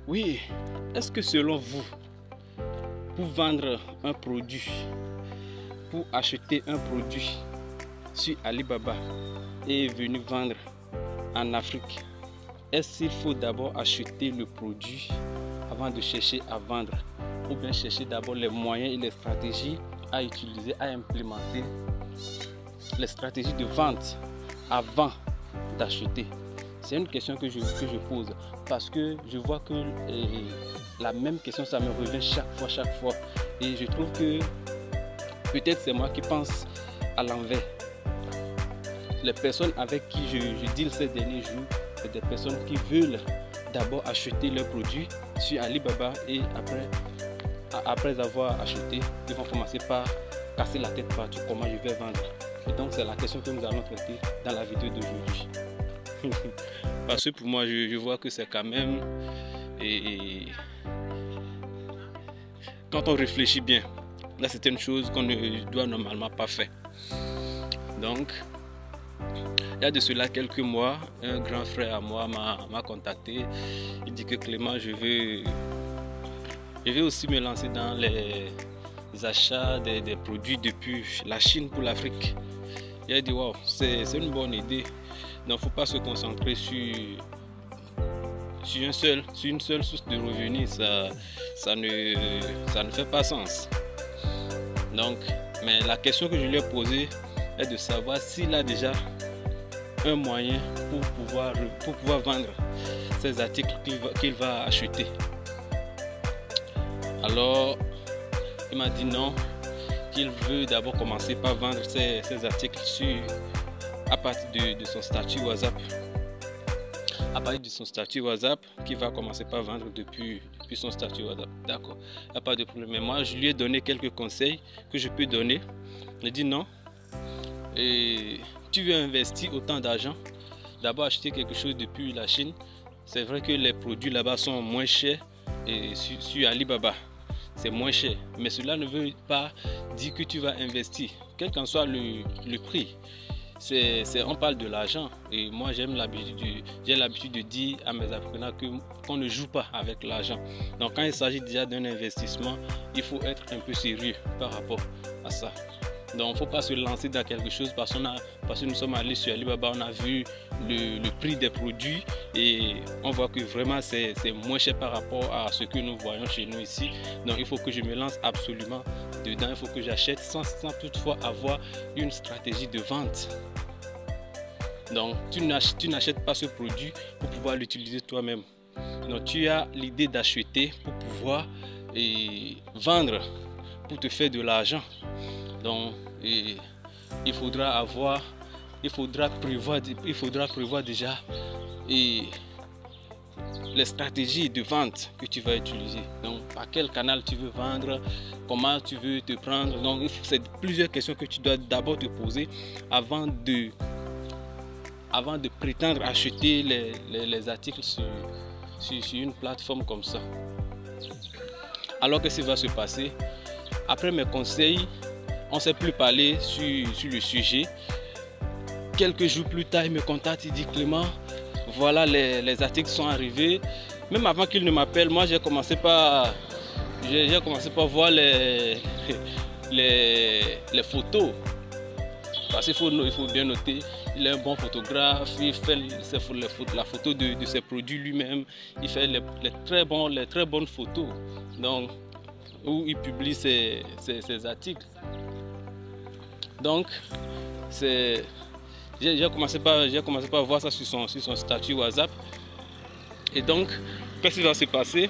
Oui, est-ce que selon vous, pour vendre un produit, pour acheter un produit sur Alibaba et venir vendre en Afrique, est-ce qu'il faut d'abord acheter le produit avant de chercher à vendre, ou bien chercher d'abord les moyens et les stratégies à utiliser, à implémenter les stratégies de vente avant d'acheter? C'est une question que je pose parce que je vois que la même question, ça me revient chaque fois. Et je trouve que peut-être c'est moi qui pense à l'envers. Les personnes avec qui je deal ces derniers jours, c'est des personnes qui veulent d'abord acheter leurs produits sur Alibaba et après avoir acheté, ils vont commencer par casser la tête partout comment je vais vendre. Et donc c'est la question que nous allons traiter dans la vidéo d'aujourd'hui. Parce que pour moi, je vois que c'est quand même... quand on réfléchit bien, là c'est une chose qu'on ne doit normalement pas faire. Donc, il y a de cela quelques mois, un grand frère à moi m'a contacté. Il dit que Clément, je vais aussi me lancer dans les achats des produits depuis la Chine pour l'Afrique. Il a dit, wow, c'est une bonne idée. Donc, il ne faut pas se concentrer sur une seule source de revenus. Ça ne fait pas sens. Donc, mais la question que je lui ai posée est de savoir s'il a déjà un moyen pour pouvoir vendre ces articles qu'il va acheter. Alors, il m'a dit non, qu'il veut d'abord commencer par vendre ces articles à partir de son statut WhatsApp. À partir de son statut WhatsApp, qu'il va commencer par vendre depuis son statut WhatsApp. D'accord, il n'y a pas de problème. Mais moi, je lui ai donné quelques conseils que je peux donner. Il dit non. Et tu veux investir autant d'argent, d'abord acheter quelque chose depuis la Chine. C'est vrai que les produits là-bas sont moins chers et sur Alibaba. C'est moins cher, mais cela ne veut pas dire que tu vas investir, quel qu'en soit le prix. On parle de l'argent et moi j'ai l'habitude de dire à mes apprenants qu'on ne joue pas avec l'argent. Donc quand il s'agit déjà d'un investissement, il faut être un peu sérieux par rapport à ça. Donc il ne faut pas se lancer dans quelque chose parce que nous sommes allés sur Alibaba, on a vu le prix des produits et on voit que vraiment c'est moins cher par rapport à ce que nous voyons chez nous ici. Donc il faut que je me lance absolument dedans, il faut que j'achète sans toutefois avoir une stratégie de vente. Donc tu n'achètes pas ce produit pour pouvoir l'utiliser toi-même. Donc tu as l'idée d'acheter pour pouvoir vendre, pour te faire de l'argent. Donc il faudra prévoir déjà les stratégies de vente que tu vas utiliser. Donc par quel canal tu veux vendre, comment tu veux te prendre. Donc c'est plusieurs questions que tu dois d'abord te poser avant de prétendre acheter les articles sur une plateforme comme ça. Alors qu'est-ce qui va se passer? Après mes conseils, on ne s'est plus parlé sur le sujet. Quelques jours plus tard, il me contacte, il dit Clément, voilà les articles sont arrivés. Même avant qu'il ne m'appelle, moi j'ai commencé par voir les photos. Parce qu'il faut bien noter, il est un bon photographe, il fait la photo de ses produits lui-même, il fait les très bonnes photos. Donc, où il publie ses articles. Donc, j'ai commencé par voir ça sur son statut WhatsApp. Et donc, qu'est-ce qui va se passer?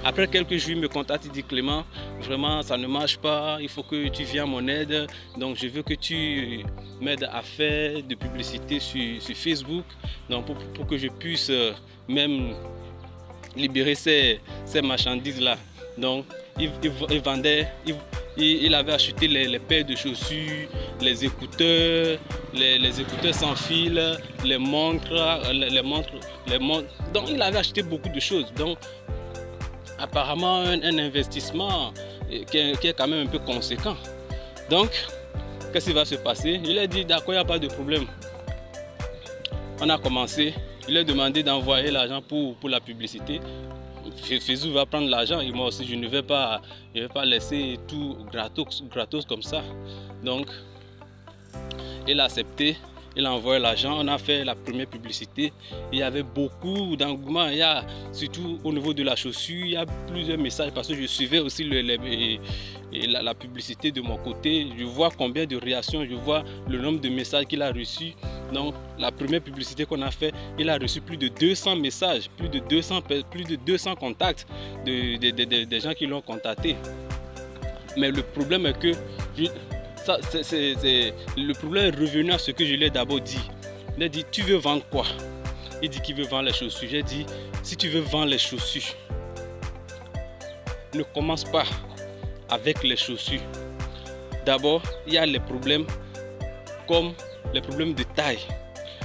Après quelques jours, il me contacte, il dit Clément, vraiment ça ne marche pas, il faut que tu viennes à mon aide. Donc je veux que tu m'aides à faire de publicité sur Facebook, donc pour que je puisse même libérer ces marchandises-là. Donc il avait acheté les paires de chaussures, les écouteurs sans fil, les montres. Donc il avait acheté beaucoup de choses. Donc apparemment un investissement qui est quand même un peu conséquent. Donc qu'est-ce qui va se passer? Il a dit d'accord, il n'y a pas de problème. On a commencé, il a demandé d'envoyer l'argent pour la publicité. Facebook va prendre l'argent et moi aussi je ne vais pas laisser tout gratos comme ça. Donc il a accepté, il a envoyé l'argent, on a fait la première publicité. Il y avait beaucoup d'engouement, surtout au niveau de la chaussure, il y a plusieurs messages parce que je suivais aussi la publicité de mon côté. Je vois combien de réactions, je vois le nombre de messages qu'il a reçus. Donc la première publicité qu'on a fait, il a reçu plus de 200 messages, plus de 200 contacts des gens qui l'ont contacté. Mais le problème est que le problème est revenu à ce que je lui ai d'abord dit. Il a dit, tu veux vendre quoi? Il dit qu'il veut vendre les chaussures. J'ai dit, si tu veux vendre les chaussures, ne commence pas avec les chaussures. D'abord, il y a les problèmes comme les problèmes de taille,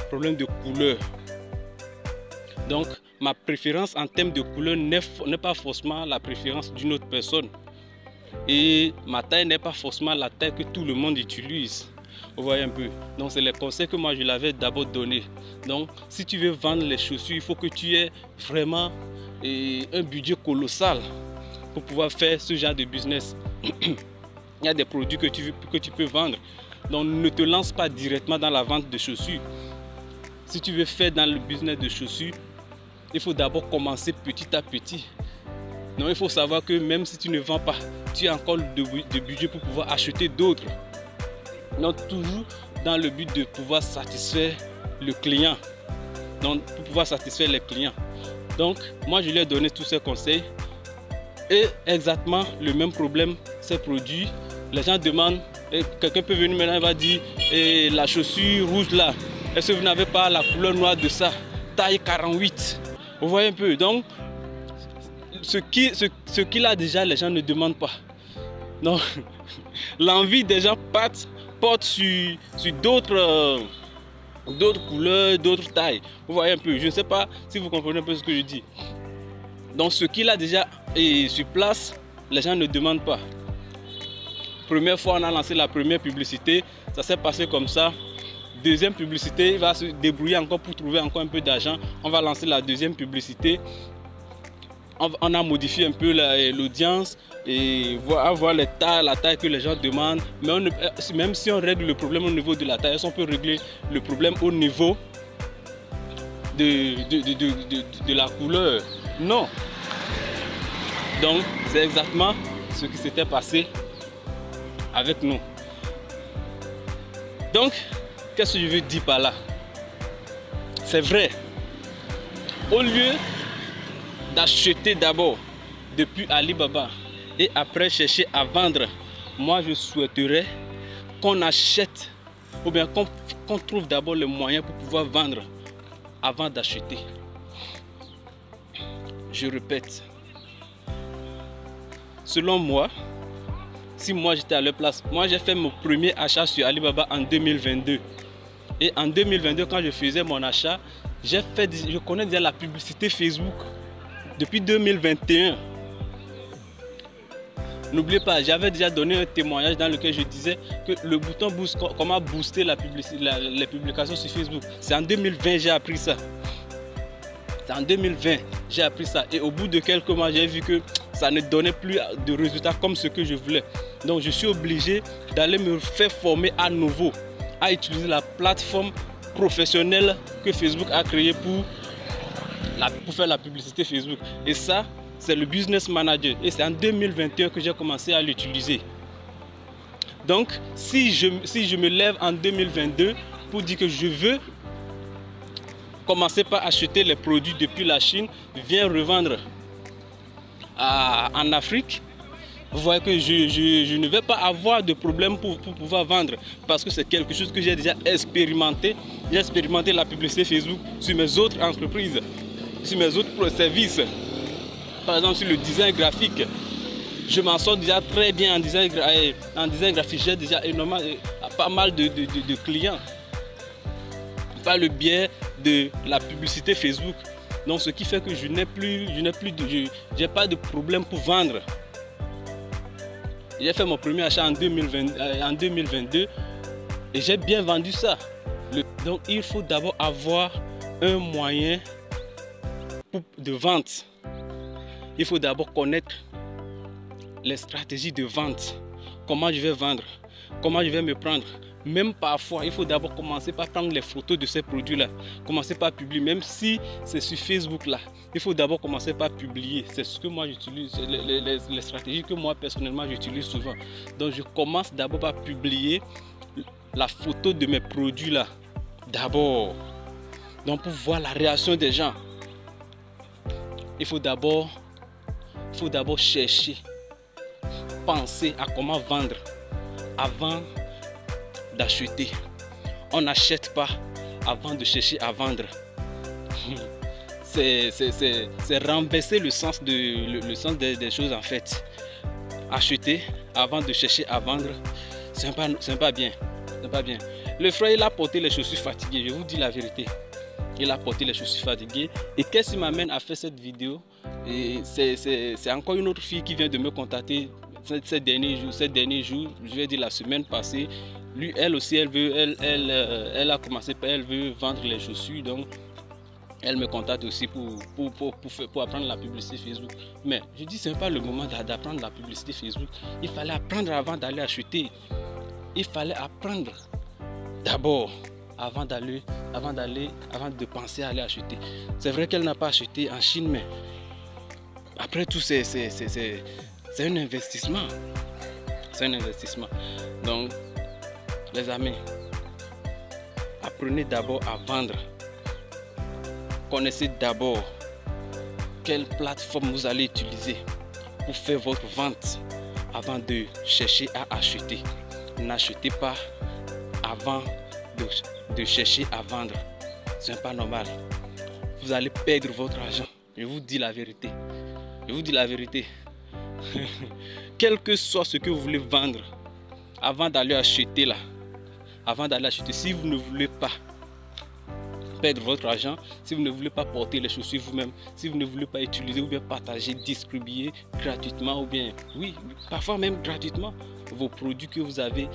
problèmes de couleur. Donc, ma préférence en termes de couleur n'est pas forcément la préférence d'une autre personne. Et ma taille n'est pas forcément la taille que tout le monde utilise. Vous voyez un peu. Donc c'est les conseils que moi je l'avais d'abord donné. Donc si tu veux vendre les chaussures, il faut que tu aies vraiment un budget colossal pour pouvoir faire ce genre de business. Il y a des produits que tu peux vendre. Donc ne te lance pas directement dans la vente de chaussures. Si tu veux faire dans le business de chaussures, il faut d'abord commencer petit à petit. Non, il faut savoir que même si tu ne vends pas, tu as encore de budget pour pouvoir acheter d'autres. Donc toujours dans le but de pouvoir satisfaire le client. Donc pour pouvoir satisfaire les clients. Donc moi je lui ai donné tous ces conseils. Et exactement le même problème s'est produit. Les gens demandent, quelqu'un peut venir maintenant, il va dire, la chaussure rouge là, est-ce que vous n'avez pas la couleur noire de ça? Taille 48. Vous voyez un peu. Donc ce qu'il a déjà, les gens ne demandent pas. Donc, l'envie des gens porte sur d'autres couleurs, d'autres tailles. Vous voyez un peu, je ne sais pas si vous comprenez un peu ce que je dis. Donc, ce qu'il a déjà sur place, les gens ne demandent pas. Première fois, on a lancé la première publicité, ça s'est passé comme ça. Deuxième publicité, il va se débrouiller encore pour trouver encore un peu d'argent. On va lancer la deuxième publicité. On a modifié un peu l'audience et voir la taille que les gens demandent. Mais même si on règle le problème au niveau de la taille, on peut régler le problème au niveau de la couleur. Non. Donc, c'est exactement ce qui s'était passé avec nous. Donc, qu'est-ce que je veux dire par là? C'est vrai. Au lieu d'acheter d'abord depuis Alibaba et après chercher à vendre, moi je souhaiterais qu'on achète ou bien qu'on trouve d'abord le moyen pour pouvoir vendre avant d'acheter. Je répète, selon moi, si moi j'étais à leur place, moi j'ai fait mon premier achat sur Alibaba en 2022 et en 2022 quand je faisais mon achat, je connais déjà la publicité Facebook depuis 2021. N'oubliez pas, j'avais déjà donné un témoignage dans lequel je disais que le bouton boost, comment booster les publications sur Facebook. C'est en 2020 j'ai appris ça. C'est en 2020 j'ai appris ça. Et au bout de quelques mois, j'ai vu que ça ne donnait plus de résultats comme ce que je voulais. Donc je suis obligé d'aller me faire former à nouveau à utiliser la plateforme professionnelle que Facebook a créée pour faire la publicité Facebook. Et ça, c'est le Business Manager. Et c'est en 2021 que j'ai commencé à l'utiliser. Donc, si je me lève en 2022 pour dire que je veux commencer par acheter les produits depuis la Chine, viens revendre en Afrique, vous voyez que je ne vais pas avoir de problème pour pouvoir vendre parce que c'est quelque chose que j'ai déjà expérimenté. J'ai expérimenté la publicité Facebook sur mes autres entreprises, sur mes autres services. Par exemple sur le design graphique, je m'en sors déjà très bien en design graphique. J'ai déjà pas mal de clients par le biais de la publicité Facebook. Donc ce qui fait que je n'ai pas de problème pour vendre. J'ai fait mon premier achat en 2022 et j'ai bien vendu ça. Donc il faut d'abord avoir un moyen de vente. il faut d'abord connaître les stratégies de vente. Comment je vais vendre, comment je vais me prendre. Même parfois, il faut d'abord commencer par prendre les photos de ces produits-là. Commencer par publier, même si c'est sur Facebook là. Il faut d'abord commencer par publier. C'est ce que moi j'utilise, les stratégies que moi personnellement j'utilise souvent. Donc je commence d'abord par publier la photo de mes produits là. D'abord. Donc pour voir la réaction des gens, il faut d'abord chercher, penser à comment vendre avant d'acheter. On n'achète pas avant de chercher à vendre. C'est renverser le sens des choses en fait. Acheter avant de chercher à vendre, c'est pas bien. C'est pas bien. Le frère, il a porté les chaussures fatiguées, je vous dis la vérité. Il a porté les chaussures fatiguées. Et qu'est-ce qui m'amène à faire cette vidéo? C'est encore une autre fille qui vient de me contacter ces derniers jours, je vais dire la semaine passée. Lui, elle aussi, elle a commencé, elle veut vendre les chaussures, donc elle me contacte aussi pour apprendre la publicité Facebook. Mais je dis, ce n'est pas le moment d'apprendre la publicité Facebook. Il fallait apprendre avant d'aller acheter. Il fallait apprendre d'abord avant de penser à aller acheter. C'est vrai qu'elle n'a pas acheté en Chine, mais après tout, c'est un investissement. C'est un investissement. Donc, les amis, apprenez d'abord à vendre. Connaissez d'abord quelle plateforme vous allez utiliser pour faire votre vente avant de chercher à acheter. N'achetez pas avant de chercher à vendre. Ce n'est pas normal. Vous allez perdre votre argent. Je vous dis la vérité. Je vous dis la vérité. Quel que soit ce que vous voulez vendre, avant d'aller acheter là, si vous ne voulez pas perdre votre argent, si vous ne voulez pas porter les chaussures vous-même, si vous ne voulez pas utiliser ou bien partager, distribuer gratuitement ou bien, oui, parfois même gratuitement, vos produits que vous avez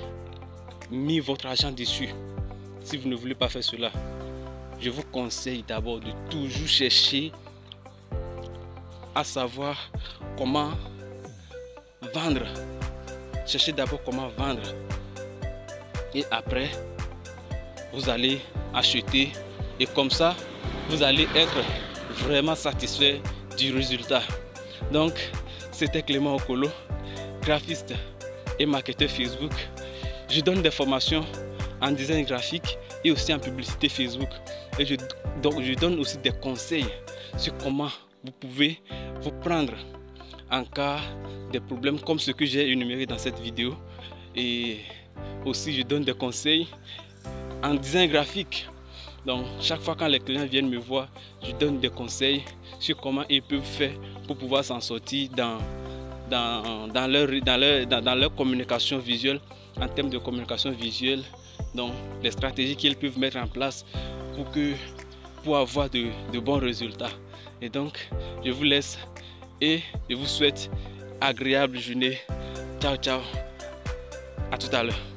mis votre argent dessus, si vous ne voulez pas faire cela, je vous conseille d'abord de toujours chercher à savoir comment vendre. Cherchez d'abord comment vendre. Et après, vous allez acheter. Et comme ça, vous allez être vraiment satisfait du résultat. Donc, c'était Clément Okolo, graphiste et marketeur Facebook. Je donne des formations en design graphique et aussi en publicité Facebook. Et je donne aussi des conseils sur comment vous pouvez vous prendre en cas de problèmes comme ce que j'ai énuméré dans cette vidéo. Et aussi je donne des conseils en design graphique. Donc chaque fois quand les clients viennent me voir, je donne des conseils sur comment ils peuvent faire pour pouvoir s'en sortir dans leur communication visuelle, en termes de communication visuelle. Donc les stratégies qu'ils peuvent mettre en place pour avoir de bons résultats. Et donc je vous laisse et je vous souhaite agréable journée. Ciao, ciao. À tout à l'heure.